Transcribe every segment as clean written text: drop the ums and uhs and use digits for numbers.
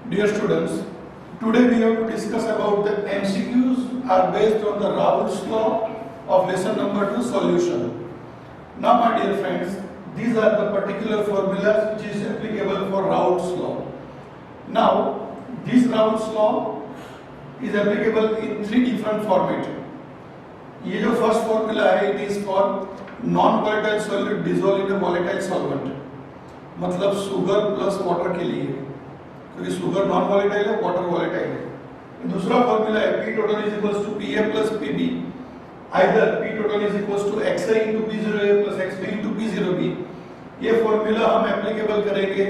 Dear students, today we have to discuss about the MCQs are based on the Raoult's law of lesson number 2 solution. Now my dear friends, these are the particular formulas which is applicable for Raoult's law. Now this Raoult's law is applicable in three different formats. ये जो first formula है it is for non volatile solute dissolve in a volatile solvent, मतलब sugar plus water के लिए, क्योंकि sugar non volatile है, water volatile है। दूसरा फॉर्मूला है P total is equals to PA plus PB, either P total is equals to XA into P0A plus XB into P0B। ये formula हम applicable करेंगे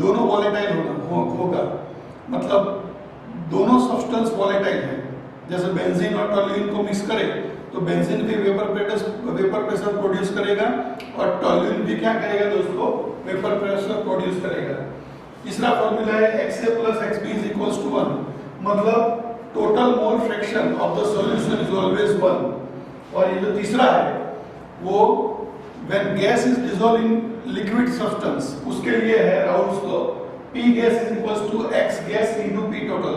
दोनों वोलेटाइल होगा, मतलब दोनों सब्सटेंस वोलेटाइल है। जैसे बेंजीन और टोल्यूइन को मिक्स करें तो बेंजीन भी वेपर प्रेशर प्रोड्यूस करेगा और टोल्यूइन भी क्या करेगा दोस्तों, वेपर प्रेशर प्रोड्यूस करेगा। तीसरा फॉर्मूला है XA plus XB is equals to 1, मतलब total mole fraction of the solution is always 1। और ये जो तीसरा है वो when gas is dissolve in liquid substance, उसके लिए है Raoult's law, P gas is equals to X gas into P total.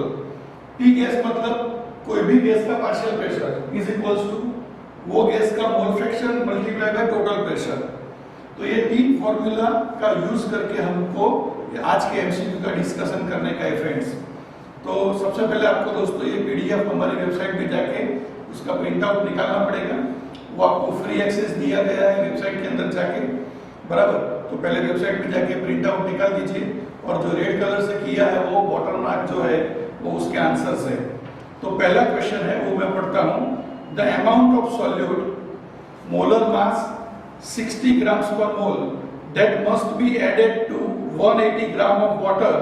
P gas मतलब कोई भी गैस का partial pressure is equals to वो गैस का mole fraction multiply by total pressure. तो ये तीन फॉर्मूला का यूज करके हमको आज के एमसीक्यू का डिस्कशन करने का है फ्रेंड्स। तो सबसे पहले आपको दोस्तों ये पीडीएफ हमारी वेबसाइट पे जाके उसका प्रिंट आउट निकालना पड़ेगा। वो आपको फ्री एक्सेस दिया गया है वेबसाइट के अंदर जाके, बराबर। तो पहले वेबसाइट पे जाके प्रिंट आउट निकाल दीजिए और जो रेड कलर से किया है वो बॉटम मार्क जो है वो उसके आंसर्स है। तो पहला क्वेश्चन है वो मैं पढ़ता हूँ। The amount of solute molar mass 60 grams per mole that must be added to 180 gram of water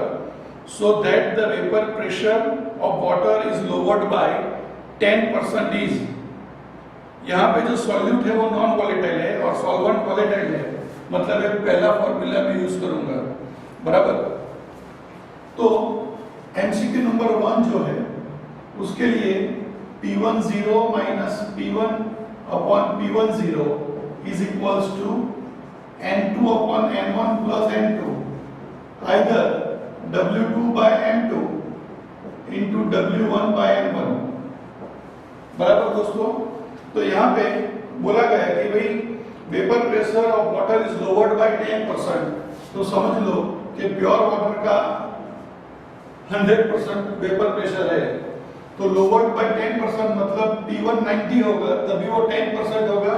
so that the vapor pressure of water is lowered by 10% is। यहाँ पे जो सॉल्यूट है वो नॉन वोलेटाइल है और solvent volatile है, मतलब ये पहला फॉर्मूला मैं यूज करूंगा, बराबर। तो एमसीक्यू नंबर 1 जो है उसके लिए P10 minus P1 upon P10 is equals to N2 upon N1 plus N2, either W2 by M2 into W1 by M1, बराबर दोस्तों। तो यहाँ पे बोला गया कि भाई vapour pressure of water is lowered by 10%, तो समझ लो कि प्योर वाटर का 100% वेपर प्रेशर है, तो लोवर्ड बाय 10% मतलब P1 90 होगा, तभी वो 10% होगा,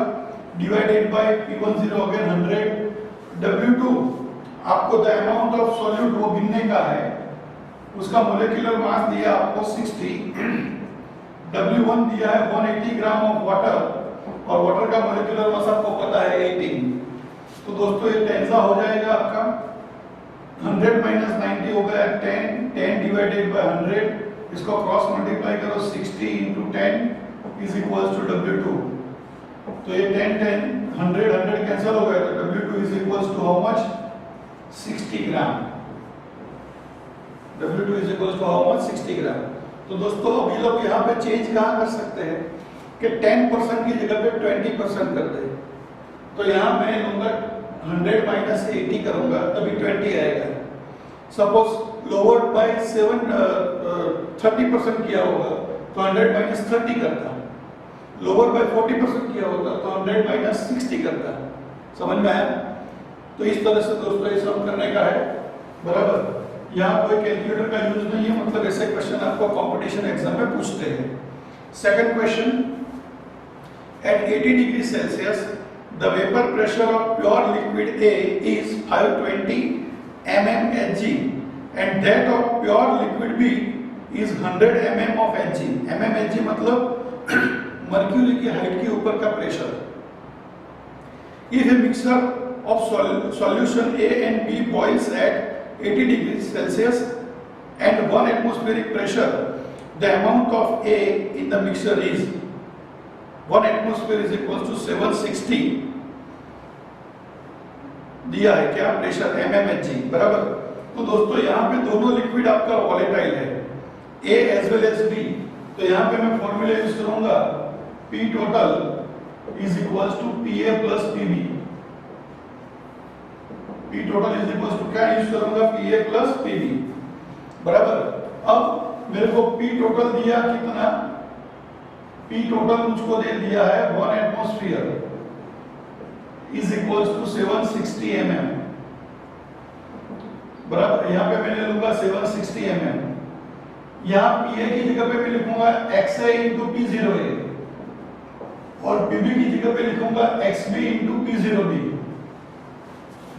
divided by P10 again 100। W2 आपको द अमाउंट ऑफ सॉल्यूट वो गिनने का है, उसका मोलेक्युलर मास दिया आपको 60, W1 दिया है 180 ग्राम ऑफ वाटर और वाटर का मोलेक्युलर मास आपको पता है 18। तो दोस्तों ये टेंसा हो जाएगा आपका 100 माइनस 90 हो गया 10 डिवाइडेड बाय 100, इसको क्रॉस मल्टीप्लाई करो 60 into 10 is equals to W2। तो ये 100 कैंसिल हो गया, तो W2 is equals to how much, 60 gram. W2 is equals to how much, 60 gram. तो दोस्तों अब ये लोग यहाँ पे चेंज कहाँ कर सकते हैं कि 10% की जगह पे 20% कर दे। तो यहाँ मैं लूंगा 100 माइनस 80 करूंगा तभी 20 आएगा। सपोज लोवर्ड बाय 30% किया होगा तो 100 माइनस 30 करता, लोअर बाय 40% किया होता तो 100 माइनस 60 करता। समझ में आया? तो इस तरह से दोस्तों ये सब करने का है, बराबर। यहाँ कोई कैलकुलेटर का यूज नहीं है, मतलब ऐसे क्वेश्चन आपको कंपटीशन एग्जाम में पूछते हैं। Second question, at 80 degree Celsius the vapour pressure of pure liquid A is 520 mmHg and that of pure liquid B is 100 mm of Hg। mmHg मतलब मर्क्यूरी की हाइट के ऊपर का pressure. If a mixture of solution A and B boils at 80 degrees Celsius and 1 atmospheric pressure, the amount of A in the mixture is 1 atmosphere is equals to 760 दिया है क्या pressure mmHg, बराबर। तो दोस्तों यहाँ पे दोनों लिक्विड आपका वोलेटाइल है, A as well as B। तो यहाँ पे मैं फॉर्मूला यूज करूंगा P total is equals to PA plus PB। P total is equals to क्या यूज करूंगा, PA plus PB, बराबर। मेरे को P टोटल दिया कितना, P टोटल मुझको दे दिया है 1 atmosphere is equals to 760 mm, बराबर। यहाँ पे मैंने लूंगा 760 mm, यहाँ PA की जगह पे मैं लिखूंगा XA इंटू P0A और PB की जगह पे लिखूंगा XB इंटू P0B,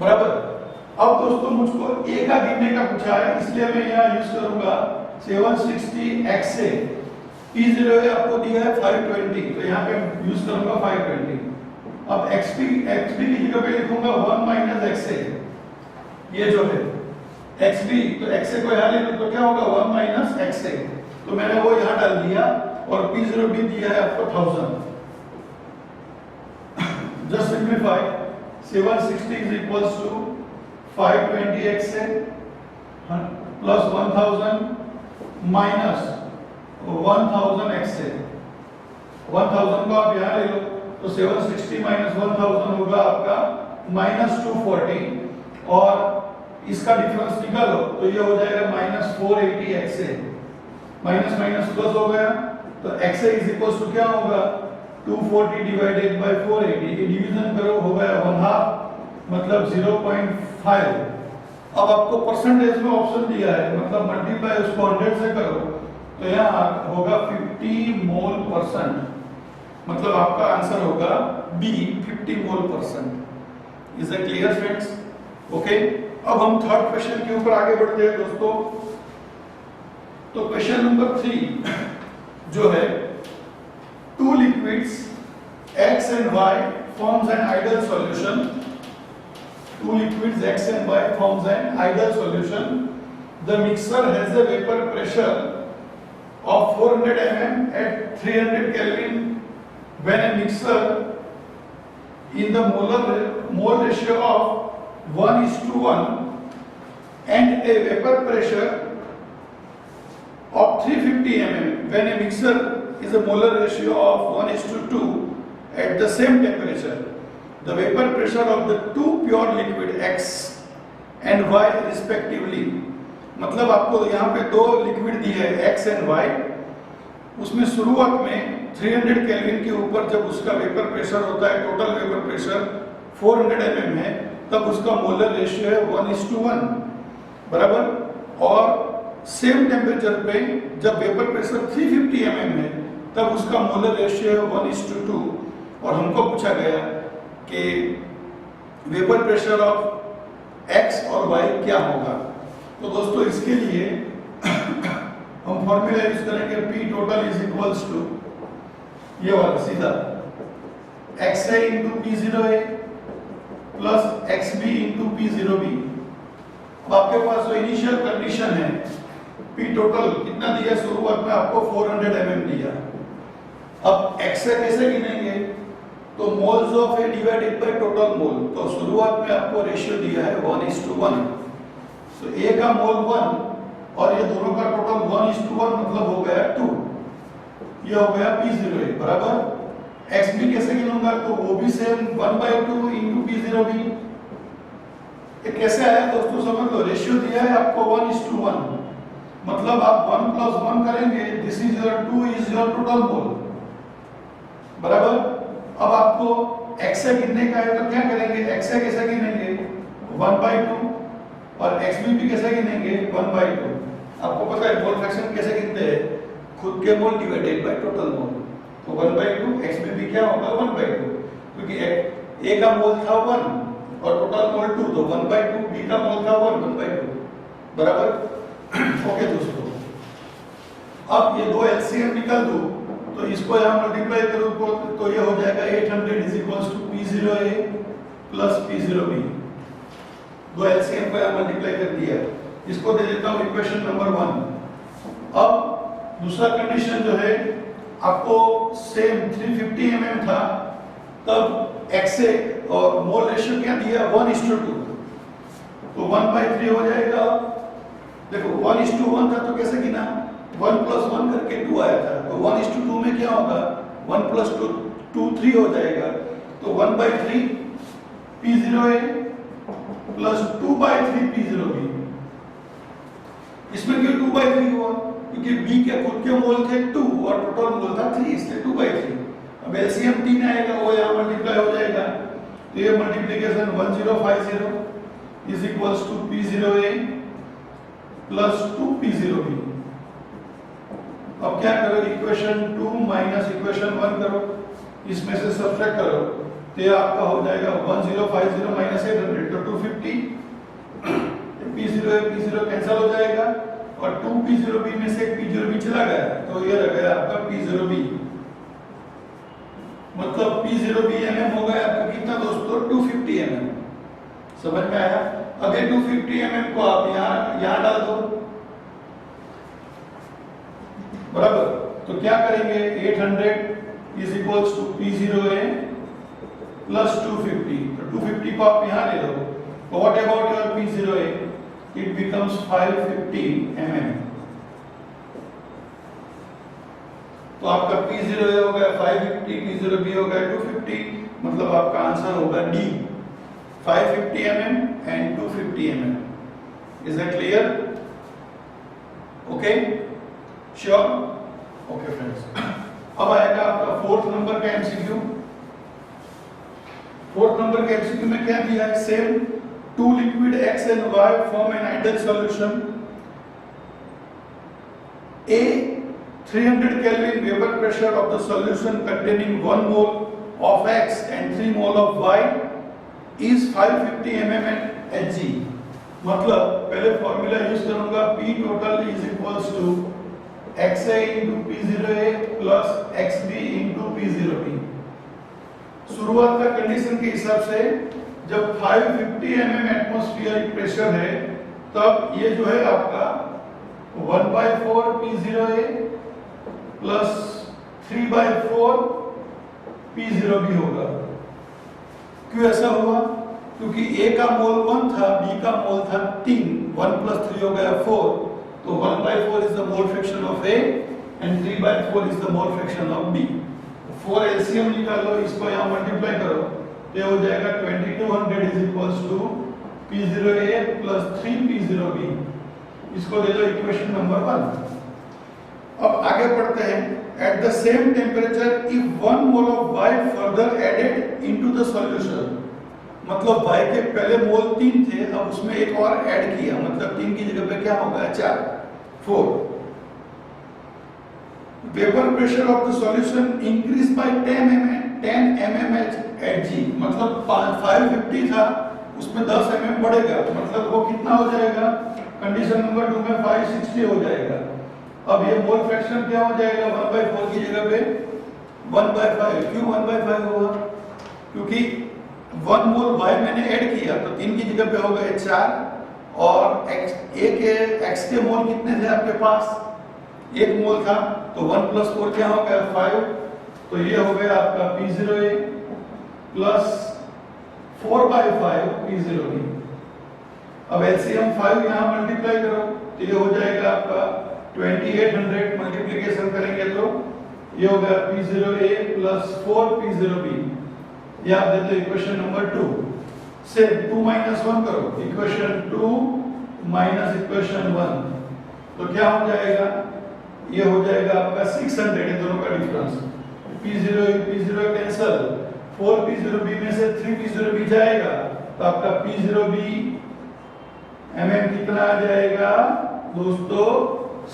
बराबर। अब दोस्तों मुझको A का गिनने का पूछा है, इसलिए मैं यहाँ यूज करूंगा 760 XA, P0A आपको दिया है 520, तो यहाँ पे यूज करूंगा 520। अब XB की जगह पे लिखूंगा 1 माइनस XA, ये जो है XB, तो XA को यहाँ ले लो तो क्या होगा 1 माइनस XA, तो मैंने वो यहाँ डाल दिया और P0B दिया है आपको 1000। Just simplify, 760 is equals to 520 XA plus 1000 minus 1000 XA, 1000 को आप यहाँ ले लो तो 760 minus 1000 होगा आपका -240 और इसका डिफरेंस निकालो तो ये हो जाएगा -480 XA, माइनस माइनस प्लस हो गया तो XA इज इक्वल्स टू क्या होगा 240 डिवाइडेड बाय 480, ये डिवीजन करो हो गया 1/2 मतलब 0.5। अब आपको परसेंटेज में ऑप्शन दिया है, मतलब मल्टीप्लाई उसको 100 से करो तो यहाँ होगा 50 मोल परसेंट, मतलब आपका आंसर होगा B 50 mole percent. Is that clear friends? Okay, अब हम थर्ड क्वेश्चन के ऊपर आगे बढ़ते हैं दोस्तों। तो क्वेश्चन नंबर 3 जो है, two liquids X and Y forms an ideal solution. Two liquids X and Y forms an ideal solution. The mixer has a vapor pressure of 400 mm at 300 Kelvin. When a mixer in the mole ratio of 1:1 and a vapor pressure of 350 mm. When a mixer is a molar ratio of 1:2 at the same temperature, the vapor pressure of the two pure liquid X and Y respectively, मतलब आपको यहाँ पे दो liquid दिए हैं X and Y, उसमें शुरुआत में 300 केल्विन के ऊपर जब उसका वेपर प्रेशर होता है, टोटल वेपर प्रेशर 400 mm है, तब उसका मोलर रेशियो है 1:1, बराबर। और सेम टेम्परेचर पे जब वेपर प्रेशर 350 mm है तब उसका मोलर रेशियो है 1:2 और हमको पूछा गया कि वेपर प्रेशर ऑफ X और Y क्या होगा। तो दोस्तों इसके लिए हम फॉर्मूला यूज करेंगे P total is equals to ये वाला सीधा XA into P0A plus XB into P0B। अब आपके पास जो इनिशियल कंडीशन है P टोटल कितना दिया, शुरुआत में आपको 400 mm दिया। अब XA कैसे गिनेंगे, तो moles of A divided by total mole, तो शुरुआत में आपको रेशियो दिया है 1:1, तो A का मोल 1 और ये दोनों का टोटल 1:1 मतलब हो गया 2, ये हो गया P0A, बराबर। XB कैसे गिनूंगा, तो वो भी सेम 1/2 इंटू P0B। ये कैसे आया दोस्तों समझ लो, रेशियो दिया है आपको 1:1, मतलब आप 1 + 1 करेंगे, this is your 2 is your total mole, बराबर। अब आपको XA गिनने का है तो क्या करेंगे, XA कैसे गिनेंगे 1/2 और XB भी कैसे गिनेंगे 1/2। आपको पता है मोल फ्रैक्शन कैसे गिनते हैं, खुद के मोल डिवाइडेड बाय टोटल मोल, तो 1/2 XB भी क्या होगा 1/2, क्योंकि A का मोल था 1 और टोटल मोल 2, तो 1/2, B का मोल था 1/2, बराबर। ओके दोस्तों, अब ये दो एलसीएम निकाल दो तो इसको यहाँ मल्टीप्लाई करो तो ये हो जाएगा 800 is equals to P0A plus P0B। दो एलसीएम को यहाँ मल्टीप्लाई कर दिया, इसको दे देता हूँ इक्वेशन नंबर 1। अब दूसरा कंडीशन जो है, आपको सेम 350 mm था, तब XA और मोल रेशियो क्या दिया 1:2, तो 1/3 हो जाएगा। देखो 1:1 था तो कैसे गिना, 1 + 1 करके 2 आया था, तो 1:2 में क्या होगा 1 + 2 3 हो जाएगा, तो 1/3 P0A प्लस 2/3 P0B। इसमें क्यों 2/3 हुआ, क्योंकि बी के खुद के मोल थे 2 और टोटल मोल था 3, इसलिए 2/3। अब एलसीएम 3 आएगा, वो यहाँ मल्टीप्लाई हो जाएगा, तो ये multiplication 1050 is equals to P0A plus 2P0B। अब क्या करो, इक्वेशन 2 माइनस इक्वेशन 1 करो, इसमें से सब्ट्रैक्ट करो, तो ये आपका हो जाएगा 1050 माइनस 800 तो 250। P0A P0 कैंसिल हो जाएगा और 2P0B में से P0B चला गया, तो ये रह गया आपका P0B। मतलब P0B mm हो गया आपका कितना दोस्तों, 250 mm। समझ में आया? अब ये 250 mm को आप यहाँ डाल दो, बराबर। तो क्या करेंगे, 800 is equals to P0A plus 250, तो 250 को आप यहाँ ले लो, तो what about your P0A, it becomes 550 mm। तो आपका P0A हो गया 550, P0B हो गया 250, मतलब आपका आंसर होगा D, 550 mm and 250 mm। Is that clear? Okay? Sure? Okay friends। अब आएगा आपका 4th नंबर का MCQ। 4th नंबर के MCQ में क्या दिया है, same two liquid X and Y form an ideal solution। A 300 Kelvin vapor pressure of the solution containing 1 mole of X and 3 mole of Y is 550 mm at Hg। मतलब पहले formula use करूंगा, P total is equals to XA into P0A plus XB into P0B। शुरुआत का condition के हिसाब से जब 550 mm atmospheric pressure है, तब ये जो है आपका 1/4 P0A प्लस 3/4 P0B होगा। क्यों ऐसा हुआ? क्योंकि A का मोल 1 था, B का मोल था 3, 1 प्लस 3 हो गया 4, तो 1/4 is the mole fraction of A and 3/4 is the mole fraction of B। 4 LCM निकालो, इसको यहाँ मल्टीप्लाई करो, तो हो जाएगा 2200 is equals to P0A plus 3P0B। इसको ले लो इक्वेशन नंबर 1। अब आगे बढ़ते हैं। At the same temperature, if 1 mole of Y further added into the solution, मतलब Y के पहले मोल 3 थे, अब उसमें एक और ऐड किया, मतलब 3 की जगह पे क्या हो गया 4, 4। Vapor pressure of the solution increased by 10 mm at G, मतलब 550 था, उसमें 10 mm बढ़ेगा, मतलब वो कितना हो जाएगा, कंडीशन नंबर 2 में 560 हो जाएगा। अब ये मोल फ्रैक्शन क्या हो जाएगा, 1/4 की जगह पे 1/5। क्यों 1/5 होगा? क्योंकि 1 मोल Y मैंने ऐड किया, तो 3 की जगह पे हो गए 4, और X के मोल कितने थे आपके पास, 1 मोल था, तो 1 प्लस 4 क्या हो गया 5, तो ये हो गया आपका P0A प्लस 4/5 P0B। अब LCM 5 यहाँ मल्टीप्लाई करो, तो ये हो जाएगा आपका 2800, मल्टीप्लिकेशन करेंगे तो ये हो गया P0A प्लस 4 P0B। ये आप दे दो इक्वेशन नंबर 2 से 2 माइनस 1 करो, इक्वेशन 2 माइनस इक्वेशन 1, तो क्या हो जाएगा, ये हो जाएगा आपका 600, ये दोनों का डिफरेंस। P0 कैंसिल, 4 P0B में से 3 P0B जाएगा, तो आपका P0B mm कितना आ जाएगा दोस्तों,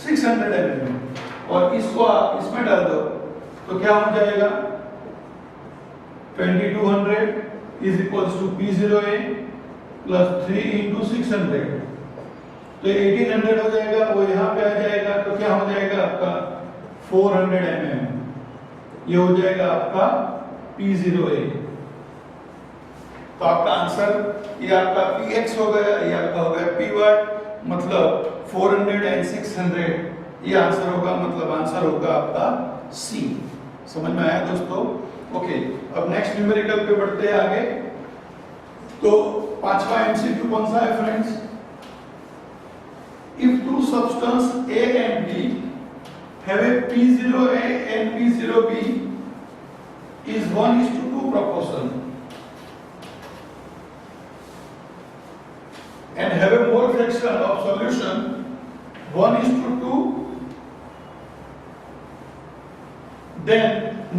600 mm। और इसको आप इसमें डाल दो, तो क्या हो जाएगा, 2200 is equals to P0A plus 3 into 600, तो 1800 हो जाएगा, वो यहाँ पे आ जाएगा, तो क्या हो जाएगा आपका 400 mm। ये हो जाएगा आपका P0A। तो आपका आंसर ये आपका PX हो गया, ये आपका हो गया PY, मतलब 400 and 600 ये आंसर होगा, मतलब आंसर होगा आपका C। समझ में आया दोस्तों? ओके, अब नेक्स्ट न्यूमेरिकल पे बढ़ते हैं आगे। तो 5वां MCQ कौन सा है friends? If two substance A and B have a P0A and P0B is 1:2 proportion and have a mole fraction of solution 1:2 then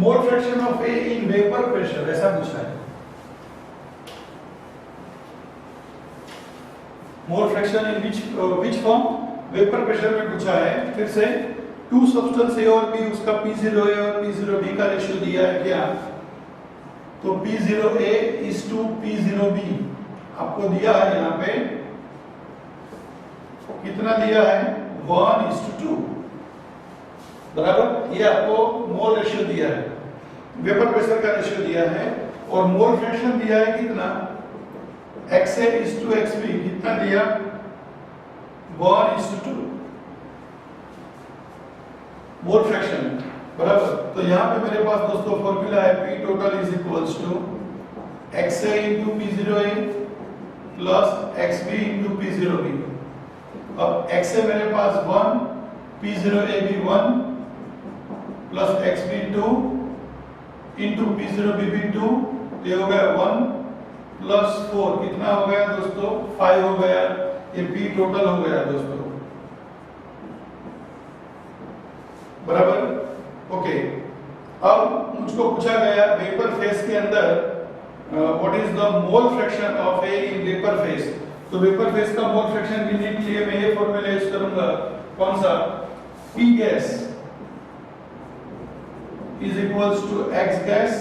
mole fraction of A in vapour pressure, ऐसा पूछा है। Mole fraction in which form, vapour pressure में पूछा है। फिर से to substance ए और B, उसका P0 ए और P0 बी का रेशियो दिया है क्या, तो P0 A is to P0 B आपको दिया है। यहाँ पे कितना दिया है, 1:2 बराबर। ये आपको मोल रेशियो दिया है, वेपर प्रेशर का रेशियो दिया है, और मोल फ्रैक्शन दिया है कितना, XA is to XB, कितना दिया, 1:2 मोल फ्रैक्शन बराबर। तो यहाँ पे मेरे पास दोस्तों फॉर्मूला है P total is equals to XA into P0A plus XB into P0B। अब XA मेरे पास 1, P0A भी 1 प्लस XB 2 into P0B भी 2, ये हो गया 1 प्लस 4, कितना हो गया दोस्तों, 5 हो गया। ये P टोटल हो गया दोस्तों बराबर। ओके, अब मुझको पूछा गया वेपर फेस के अंदर what is the mole fraction of A in vapour face. तो वेपर फेस का मोल फ्रैक्शन गिनने के लिए मैं ये फॉर्मूला यूज करूंगा, कौन सा, P gas is equals to X gas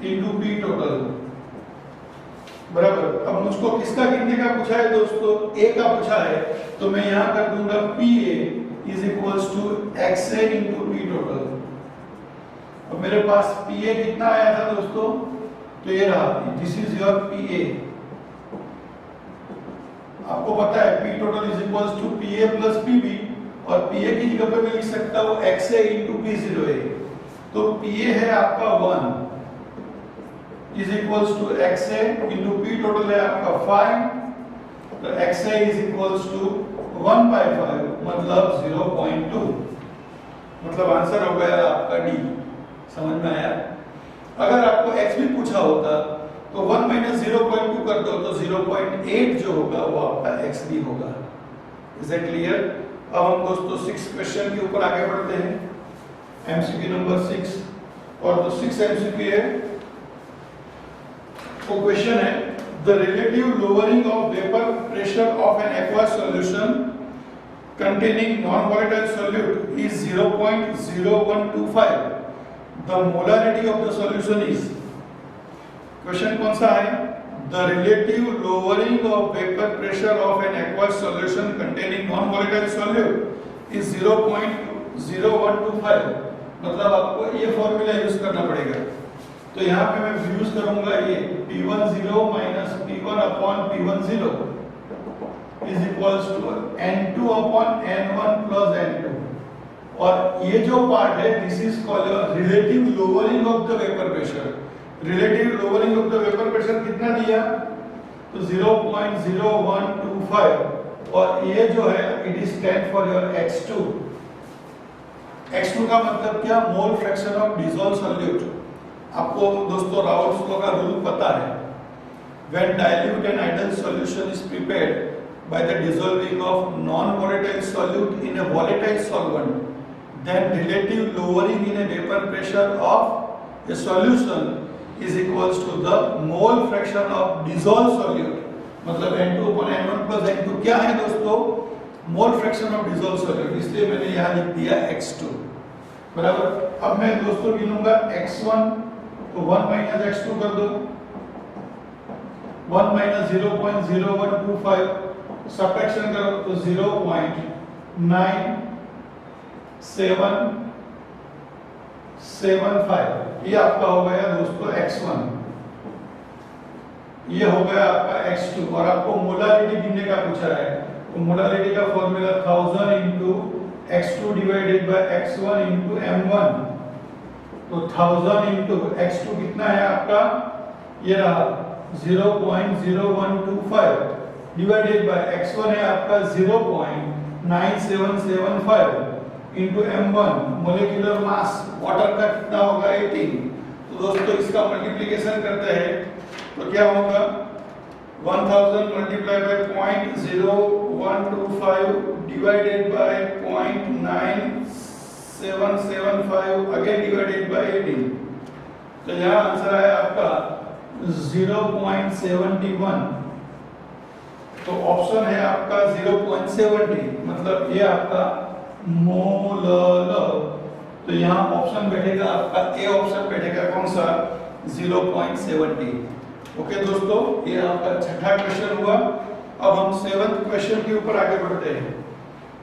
into P total बराबर। अब मुझको किसका गिनने का पूछा है दोस्तों, A का पूछा है, तो मैं यहां कर दूंगा PA is equals to XA into P total. अब मेरे पास PA कितना आया था दोस्तों, तो ये रहा, दिस इज योर PA। आपको पता है P total is equals to PA plus PB, और PA की जगह पे मैं लिख सकता हूं XA इनटू P0A। तो PA है आपका 1 is equals to XA into P total है आपका 5, तो XA इज इक्वल्स टू 1/5 मतलब 0.2, मतलब आंसर हो गया आपका D। समझ में आया। अगर आपको X भी पूछा होता तो 1 माइनस 0.2 कर दो, तो 0.8 जो होगा वो आपका X भी होगा। Is it clear. अब हम दोस्तों 6 क्वेश्चन के ऊपर आगे बढ़ते हैं, MCQ नंबर 6, और जो 6 MCQ है वो क्वेश्चन है, the relative lowering of vapour pressure of N aqua solution containing non-volatile solute is 0.0125. The molarity of the solution is, question कौन सा है, the relative lowering of vapor pressure of an aqueous solution containing non-volatile solute is 0.0125। मतलब आपको ये formula use करना पड़ेगा। तो यहाँ पे मैं यूज करूंगा ये P10 minus P1 upon P10 is equals to N2 upon N1 plus N2, और ये जो पार्ट है this is called relative lowering of the vapour pressure. Relative lowering of the vapour pressure कितना दिया, तो 0.0125, और ये जो है it is stand for your X2। X2 का मतलब क्या, मोल फ्रैक्शन ऑफ डिसॉल्व सॉल्यूट। आपको दोस्तों राउल्ट्स लॉ का रूल पता है, when dilute and ideal solution is prepared by the dissolving of non-volatile solute in a volatile solvent, then relative lowering in a vapor pressure of a solution is equals to the mole fraction of dissolved solute। मतलब N2 upon N1 plus N2 क्या है दोस्तों, मोल fraction of dissolve solute, इसलिए मैंने यहाँ लिख दिया X2 बराबर। अब मैं दोस्तों गिनूंगा X1, तो 1 माइनस X2 कर दो, 1 माइनस 0.0125, सब्ट्रैक्शन करो तो 0.9775, ये आपका हो गया दोस्तों X1, ये हो गया आपका X2। और आपको मोलारिटी गिनने का पूछा है, तो मोलारिटी का formula 1000 into X2 divided by X1 into M1, तो 1000 इंटू X2 कितना है आपका, ये रहा 0.0125 डिवाइडेड बाय X1 है आपका 0.9775 into M1, molecular mass water का कितना होगा 18। तो दोस्तों इसका मल्टीप्लिकेशन करते हैं तो क्या होगा, 1000 multiply by 0.0125 divided by 0.9775 775 again divided by 18। तो यहाँ आंसर आया आपका 0.71। तो ऑप्शन है आपका 0.70, मतलब ये आपका मोलर। तो यहाँ ऑप्शन बैठेगा आपका ए, ऑप्शन बैठेगा कौन सा, 0.70। ओके दोस्तों, ये आपका छठा क्वेश्चन हुआ। अब हम 7th क्वेश्चन के ऊपर आगे बढ़ते हैं।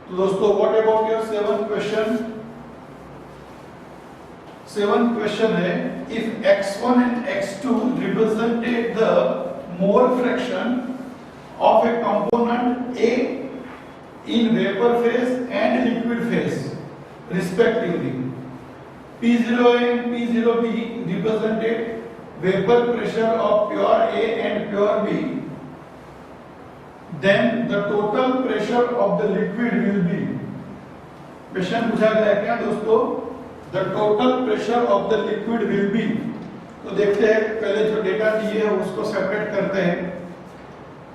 तो दोस्तों, what about your 7th question. 7th question है, if x1 and x2 represented the mole fraction of a component A in vapor phase and liquid phase respectively, P0 and P0B represented vapor pressure of pure A and pure B, then the total pressure of the liquid will be। Question पूछा गया है क्या दोस्तों, the total pressure of the liquid will be। तो देखते हैं, पहले जो डेटा दिए है उसको सेपरेट करते हैं।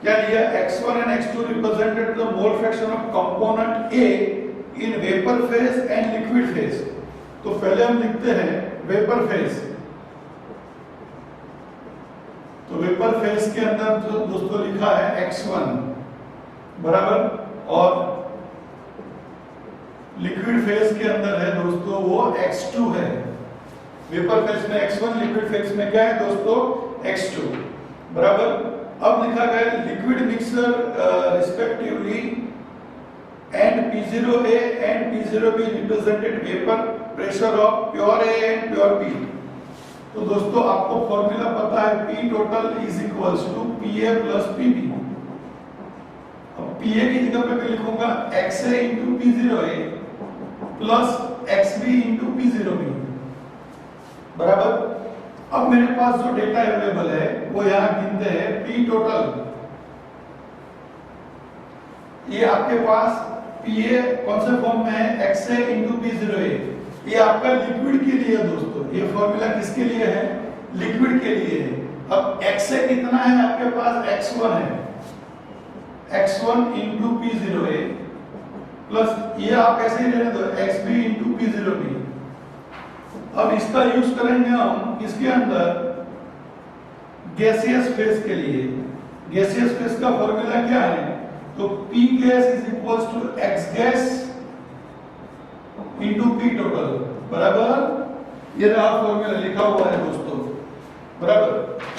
क्या लिया, x1 and x2 represented the mole fraction of component A in vapor phase and liquid phase। तो पहले हम लिखते हैं वेपर फेज। तो वेपर फेज के अंदर जो दोस्तों लिखा है x1 बराबर, और लिक्विड फेज के अंदर है दोस्तों वो x2 है। वेपर फेज में x1, लिक्विड फेज में क्या है दोस्तों, x2 बराबर। अब लिखा गया liquid mixer respectively and P0A and P0B represented vapour pressure of pure A and pure B। तो दोस्तों आपको फॉर्मूला पता है, P total is equals to PA plus PB। अब PA की जगह पे मैं लिखूंगा XA into P0A plus XB into P0B बराबर। अब मेरे पास जो डेटा अवेलेबल है वो यहाँ गिनते हैं। P टोटल, ये आपके पास PA कौन से फॉर्म में है, XA इंटू P0A। ये आपका लिक्विड के लिए है दोस्तों, ये फॉर्मूला किसके लिए है, लिक्विड के लिए है। अब XA कितना है आपके पास, X1 है, X1 इंटू P0A प्लस ये आप ऐसे ही रहने दो XB इंटू P0B। अब इसका यूज करेंगे हम किसके अंदर, गैसियस फेज के लिए। गैसियस फेज का फॉर्मूला क्या है, तो P gas is equals to X gas into P total बराबर। ये रहा फॉर्मूला लिखा हुआ है दोस्तों बराबर।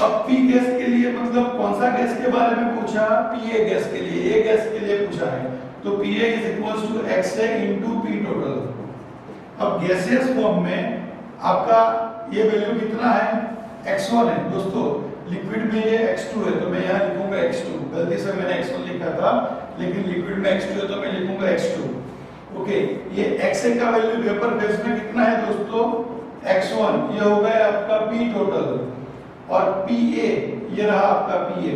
अब P गैस के लिए मतलब कौन सा गैस के बारे में पूछा, PA गैस के लिए, A गैस के लिए पूछा है। तो PA is equals to XA into P total. अब गैसियस फॉर्म में आपका ये वैल्यू कितना है, x1 है दोस्तों, लिक्विड में ये x2 है तो मैं यहाँ लिखूंगा x2। गलती से मैंने x1 लिखा था, लेकिन लिक्विड में x2 है तो मैं लिखूंगा x2। ओके, ये XA का वैल्यू वेपर फेज में कितना है दोस्तों, x1। ये हो गया आपका P टोटल, और PA ये रहा आपका PA,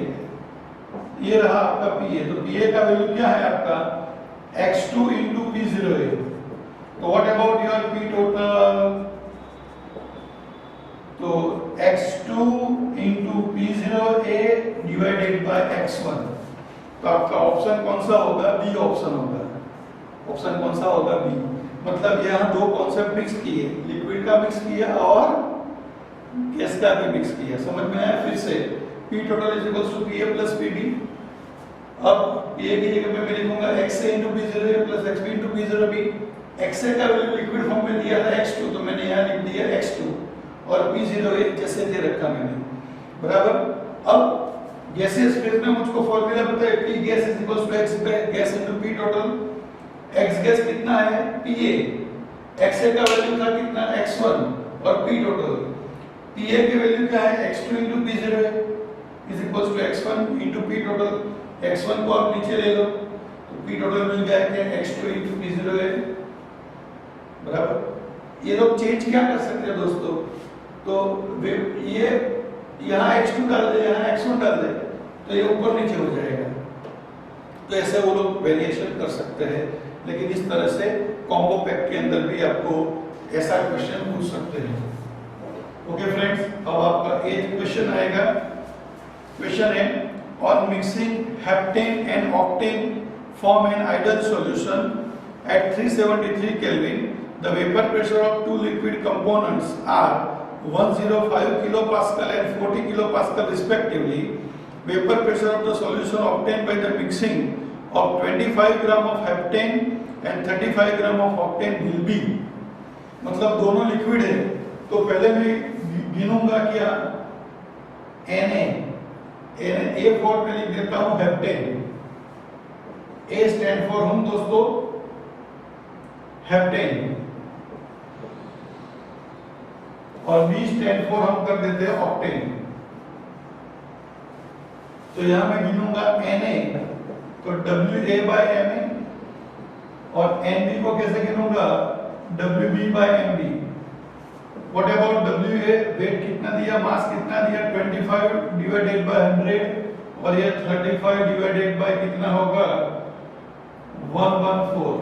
ये रहा आपका PA। तो PA का वैल्यू क्या है आपका, x2 इंटू P0A। तो what about your P total, तो x2 into P0A divided by x1। तो आपका ऑप्शन कौन सा होगा, बी ऑप्शन होगा। ऑप्शन कौन सा होगा, बी। मतलब यहाँ दो कॉन्सेप्ट मिक्स किए, लिक्विड का मिक्स किया और गैस का भी मिक्स किया। समझ में आया, फिर से P total is equals to PA plus PB। अब PA की जगह पे मैं लिखूंगा XA into P0A plus XB into P0B। XA का वैल्यू लिक्विड फॉर्म में दिया था x2, तो मैंने यहाँ लिख दिया x2, और P0A जैसे थे रखा मैंने बराबर। अब गैसियस फेज में मुझको फॉर्मूला पता है, P gas is equals to X gas into P total. X gas कितना है, PA। XA का वैल्यू था कितना, X1, और P टोटल। PA की वैल्यू क्या है, X2 into P0A is equals to X1 into P total. X1 को आप नीचे ले लो तो P टोटल मिल गया क्या, X2 इंटू P0A बराबर। ये लोग चेंज क्या कर सकते हैं दोस्तों, तो ये यहाँ x2 डाल दे, यहाँ x1 डाल दे, तो ये ऊपर नीचे हो जाएगा। तो ऐसे वो लोग वेरिएशन कर सकते हैं, लेकिन इस तरह से कॉम्बो पैक के अंदर भी आपको ऐसा क्वेश्चन पूछ सकते हैं। ओके फ्रेंड्स, अब आपका 8th क्वेश्चन आएगा। क्वेश्चन है, on mixing heptane and octane form an ideal solution at 373 Kelvin, the vapor pressure of two liquid components are 105 kilopascal and 40 kilopascal respectively. Vapor pressure of the solution obtained by the mixing of 25 gram of heptane and 35 gram of octane will be, मतलब दोनों liquid है तो पहले मैं गिनूंगा क्या A for में लिख देता हूं हेप्टेन, ए स्टैंड फॉर हम दोस्तों हेप्टेन और बी स्टैंड फॉर हम कर देते हैं ऑक्टेन। तो यहां मैं गिनूंगा Na तो WA/Ma और Nb को कैसे गिनूंगा WB/Mb। What about WA, weight कितना दिया, मास कितना दिया 25 डिवाइडेड बाय 100 और ये 35 डिवाइडेड बाय कितना होगा 114।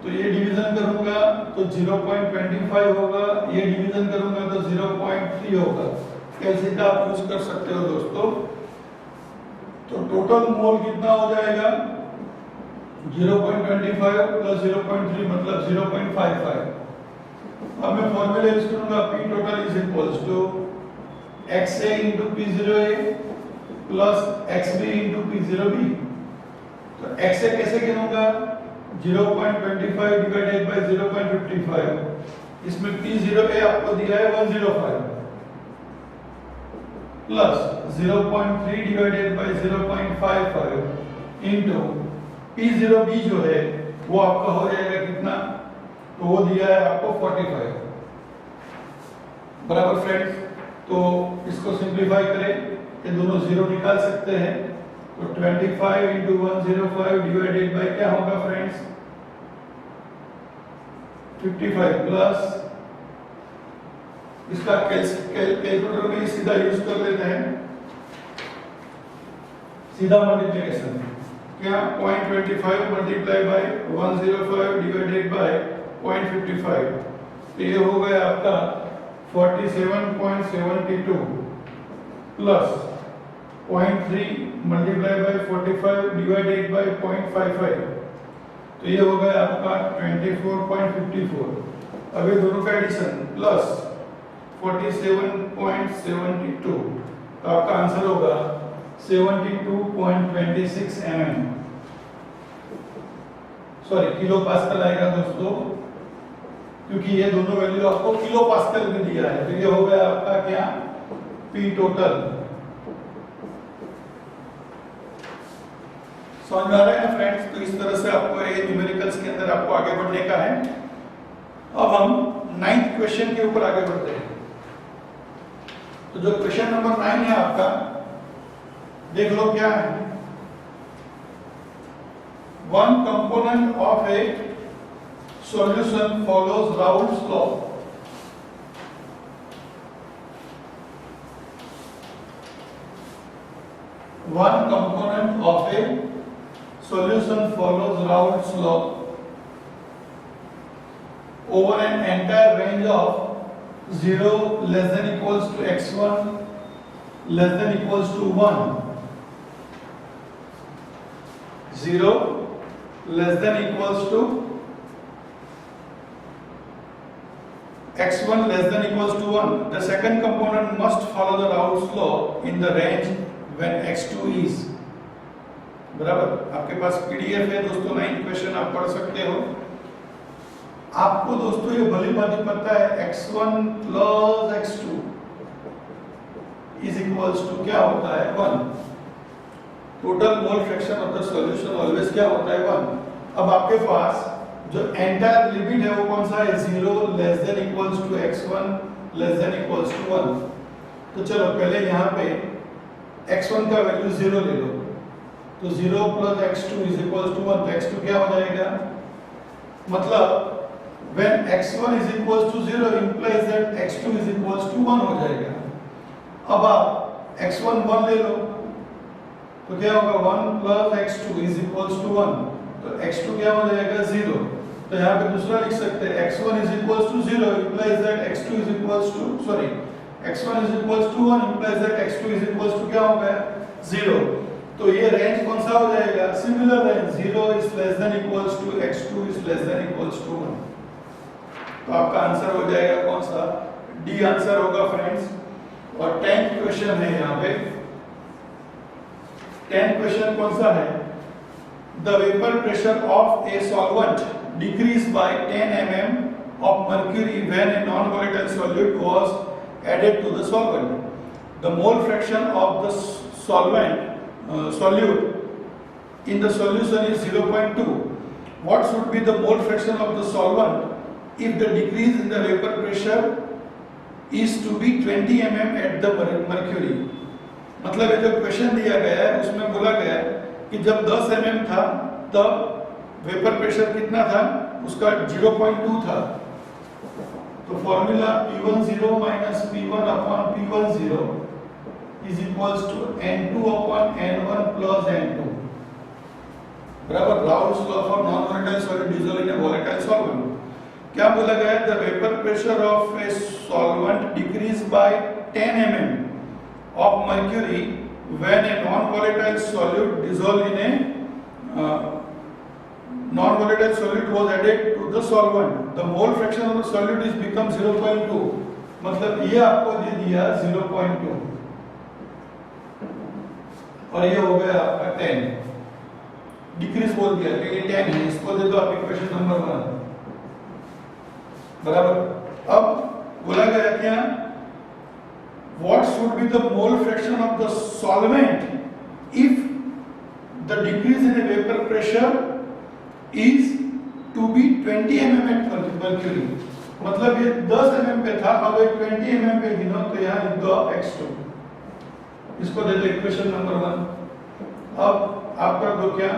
तो ये डिवीजन करूंगा तो 0.25 होगा, ये डिवीजन करूंगा तो 0.3 होगा। कैसे का आप यूज कर सकते हो दोस्तों। तो टोटल मोल कितना हो जाएगा 0.25 प्लस 0.3 मतलब 0.55। अब मैं फॉर्मूला यूज करूंगा P total is equals to XA into P0A plus XB into P0B। तो XA कैसे गिनूंगा 0.25 डिवाइडेड बाय 0.55, इसमें P0A आपको दिया है 105 plus 0.3 divided by 0.55 into P0B जो है वो आपका हो जाएगा कितना, तो वो दिया है आपको 45 बराबर फ्रेंड्स। तो इसको सिंपलीफाई करें, ये दोनों जीरो निकाल सकते हैं तो 25 into 105 डिवाइडेड बाय क्या होगा फ्रेंड्स 55 प्लस इसका कैलकुलेटर में सीधा यूज कर लेते हैं, सीधा मल्टीप्लिकेशन क्या 0.25 मल्टीप्लाई बाय 105 डिवाइडेड बाय 0.55, तो ये हो गया आपका 47.72 plus 0.3 multiply by 45 divided by 0.55, तो ये हो गया आपका 24.54। अब ये दोनों का एडिशन प्लस 47.72, तो आपका आंसर होगा 72.26 mm, सॉरी किलो पास्कल आएगा दोस्तों, क्योंकि ये दोनों वैल्यू आपको किलो पास्कल में दिया है। तो ये हो गया आपका क्या P टोटल। समझ में आ रहा है ना फ्रेंड्स। तो इस तरह से आपको ये न्यूमेरिकल्स के अंदर आपको आगे बढ़ने का है। अब हम 9th क्वेश्चन के ऊपर आगे बढ़ते हैं। तो जो क्वेश्चन नंबर 9 है आपका, देख लो क्या है। One component of A solution follows Raoult's law. One component of a solution follows Raoult's law over an entire range of 0 less than equals to x1 less than equals to 1, 0 less than equals to x1 less than equals to 1. The second component must follow the Raoult's law in the range when x2 is, बराबर। आपके पास PDF है दोस्तों, 9th question आप पढ़ सकते हो। आपको दोस्तों ये भली भांति पता है x1 plus x2 is equals to क्या होता है 1। Total mole fraction of the solution always क्या होता है 1। अब आपके पास जो एंटायर लिमिट है वो कौन सा है 0 less than equals to x1 less than equals to 1। तो चलो पहले यहाँ पे x1 का वैल्यू 0 ले लो, तो 0 plus x2 is equals to 1, तो x2 क्या हो जाएगा, मतलब when x1 is equals to 0 implies that x2 is equals to 1 हो जाएगा। अब आप x1 1 ले लो तो क्या होगा 1 plus x2 is equals to 1, तो x2 क्या हो जाएगा 0। तो यहाँ पे दूसरा लिख सकते हैं x1 is equals to 0 implies that x2 is equals to x1 is equals to 1 implies that x2 is equals to क्या हो गया 0। तो ये रेंज कौन सा हो जाएगा, similar range 0 is less than equals to x2 is less than equals to 1। तो आपका आंसर हो जाएगा कौन सा, डी आंसर होगा फ्रेंड्स। और 10th क्वेश्चन है यहाँ पे, 10th क्वेश्चन कौन सा है, the vapour pressure of a solvent decrease by 10 mm of mercury when a non-volatile solute was added to the solvent. The mole fraction of the solute in the solution is 0.2. What should be the mole fraction of the solvent if the decrease in the vapor pressure is to be 20 mm at the mercury? मतलब ये जो question दिया गया है उसमें बोला गया है कि जब 10 mm था तब वेपर प्रेशर कितना था, उसका 0.2 था। तो formula P10 minus P1 upon P10 is equals to N2 upon N1 plus N2, बराबर Raoult's law for non volatile solid dissolve in a volatile solvent. क्या बोला गया है, the vapour pressure of a solvent decrease by 10 mm of mercury when a non volatile solute dissolve in a non-volatile solute was added to the solvent. The mole fraction of the solute is become 0.2. मतलब ये आपको दे दिया 0.2 और ये हो गया आपका 10, decrease बोल दिया कि ये 10 है, इसको दे दो आप इक्वेशन नंबर 1, बराबर। अब बोला गया क्या, what should be the mole fraction of the solvent if the decrease in the vapor pressure is to be 20 mm at mercury। मतलब ये 10 mm पे था, अब ये 20 mm पे गिनो तो यहाँ लिख दो x2, इसको दे दो इक्वेशन नंबर 1। अब आप कर दो क्या,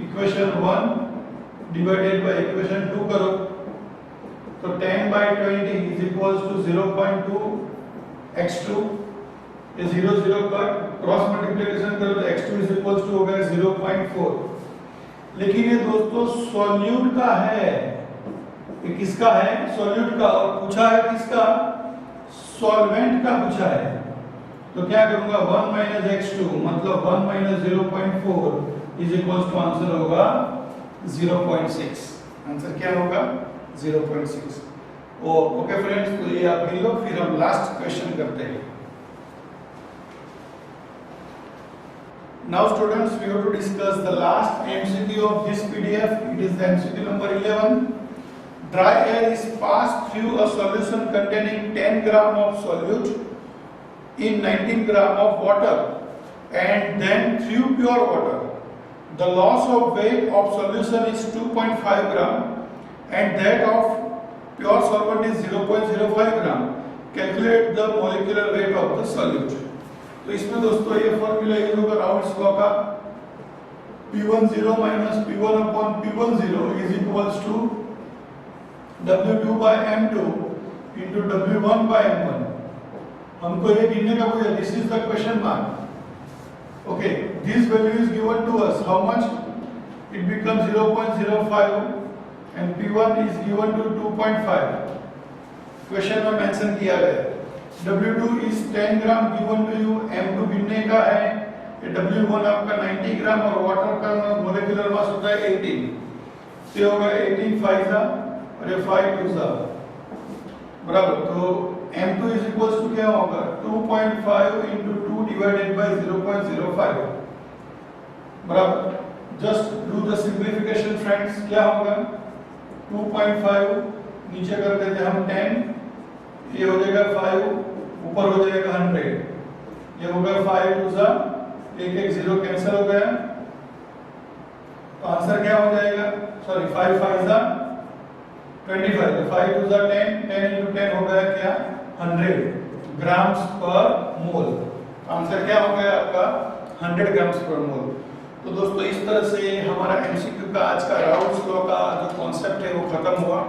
इक्वेशन 1 डिवाइडेड बाय इक्वेशन 2 करो, तो 10/20 इज इक्वल्स टू 0.2 x2, ये 0 0 का क्रॉस मल्टीप्लिकेशन करो तो x2 इज इक्वल्स टू हो गया 0.4। लेकिन ये दोस्तों सॉल्यूट का है, ये किसका है, सॉल्यूट का, और पूछा है किसका, सॉल्वेंट का पूछा है। तो क्या करूंगा 1 माइनस x2 मतलब 1 minus 0.4 is equals to answer होगा 0.6। आंसर क्या होगा 0.6। ओके फ्रेंड्स, तो ये आप गिन लो, फिर हम लास्ट क्वेश्चन करते हैं। Now students, we have to discuss the last MCQ of this PDF. It is the MCQ number 11. Dry air is passed through a solution containing 10 gram of solute in 19 gram of water and then through pure water. The loss of weight of solution is 2.5 gram and that of pure solvent is 0.05 gram. Calculate the molecular weight of the solute. तो इसमें दोस्तों ये formula use होगा Raoult's law का, P10 minus P1 upon P10 is equals to W2 by M2 into W1 by M1। हमको ये गिनने का बोला, this is the question mark. Okay, this value is given to us, how much, it become 0.05 and P1 is given to 2.5, question में mention किया गया है। W2 is 10 gram given to you, M2 गिनने का है, W1 आपका 90 ग्राम और water का मोलेकुलर मास होता है 18, तो ये होगा 18 5 और ये 5 2 बराबर। तो M2 इज इक्वल्स टू क्या होगा 2.5 into 2 डिवाइडेड बाय 0.05 बराबर। Just do the simplification friends, क्या होगा 2.5 नीचे कर देते हम 10, ये हो जाएगा 5, ऊपर हो जाएगा 100, ये हो गया 5 2 सा, एक 0 कैंसिल हो गया, तो आंसर क्या हो जाएगा, सॉरी 5 5 सा 25, तो 5 2 सा 10, 10 into 10 हो गया क्या 100 ग्राम्स पर मोल। आंसर क्या हो गया आपका 100 ग्राम्स पर मोल। तो दोस्तों इस तरह से हमारा एमसीक्यू का आज का राउल्स लॉ का जो कॉन्सेप्ट है वो खत्म हुआ।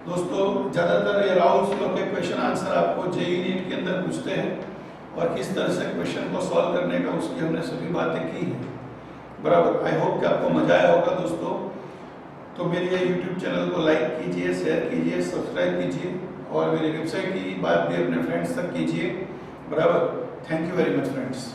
दोस्तों ज़्यादातर ये राउल्स लॉ के क्वेश्चन आंसर आपको जेईई नीट के अंदर पूछते हैं और किस तरह से क्वेश्चन को सॉल्व करने का उसकी हमने सभी बातें की हैं, बराबर। आई होप कि आपको मजा आया होगा दोस्तों। तो मेरे ये यूट्यूब चैनल को लाइक कीजिए, शेयर कीजिए, सब्सक्राइब कीजिए और मेरी वेबसाइट की बात भी अपने फ्रेंड्स तक कीजिए, बराबर। Thank you very much friends.